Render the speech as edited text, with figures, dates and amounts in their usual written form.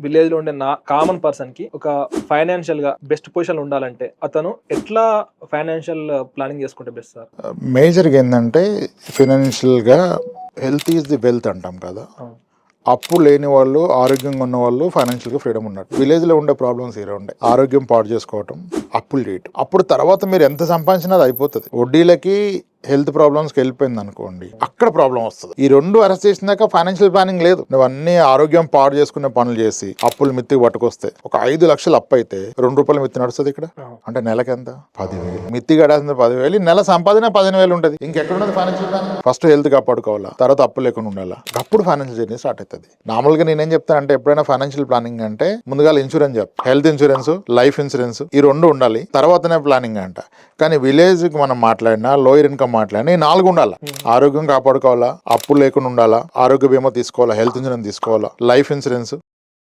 Village లో ఉండే common person కి ఒక ఫైనాన్షియల్ గా బెస్ట్ పొజిషన్ ఉండాలంటే అతను ఎట్లా ఫైనాన్షియల్ ప్లానింగ్ చేసుకుంటే బెస్ట్ సార్? మేజర్గా ఏంటంటే ఫైనాన్షియల్గా హెల్త్ ఈజ్ ది వెల్త్ అంటాం కదా. అప్పు లేని వాళ్ళు, ఆరోగ్యంగా ఉన్న వాళ్ళు ఫైనాన్షియల్గా ఫ్రీడమ్ ఉన్నట్టు. విలేజ్లో ఉండే ప్రాబ్లమ్స్ ఇలా ఉండే ఆరోగ్యం పాడు చేసుకోవటం, అప్పులు చేయటం. అప్పుడు తర్వాత మీరు ఎంత సంపాదించినా అది అయిపోతుంది. వడ్డీలకి హెల్త్ ప్రాబ్లమ్స్కి వెళ్ళిపోయింది అనుకోండి, అక్కడ ప్రాబ్లం వస్తుంది. ఈ రెండు అరెస్ట్ చేసినాక ఫైనాన్షియల్ ప్లానింగ్ లేదు. నువ్వు అన్ని ఆరోగ్యం పాడు చేసుకునే పనులు చేసి అప్పులు మిత్తికి పట్టుకొస్తే ఒక 5 లక్షలు అప్పు అయితే 2 రూపాయలు మిత్తి నడుస్తుంది ఇక్కడ. అంటే నెలకి ఎంత? 10,000. మిత్తి గడాల్సింది 10,000, నెల సంపాదన 15,000 ఉంటుంది. ఇంకెక్కడ ఫైనాన్షియల్ ప్లానింగ్? ఫస్ట్ హెల్త్ కాపాడుకోవాలా, తర్వాత అప్పు లేకుండా ఉండాలా, అప్పుడు ఫైనాన్షియల్ జర్నీ స్టార్ట్ అవుతుంది. నార్మల్గా నేనేం చెప్తాను అంటే, ఎప్పుడైనా ఫైనాన్షియల్ ప్లానింగ్ అంటే ముందుగా ఇన్సూరెన్స్ చెప్తా. హెల్త్ ఇన్సూరెన్స్, లైఫ్ ఇన్సూరెన్స్, ఈ 2 ఉండాలి, తర్వాతనే ప్లానింగ్ అంట. కానీ విలేజ్ కి మనం మాట్లాడినా, లోయర్ ఇన్కమ్ మాట్లాడినా ఈ 4 ఉండాలా. ఆరోగ్యం కాపాడుకోవాలా, అప్పులు లేకుండా ఉండాలా, ఆరోగ్య బీమా తీసుకోవాలా, హెల్త్ ఇన్సూరెన్స్ తీసుకోవాలా, లైఫ్ ఇన్సూరెన్స్,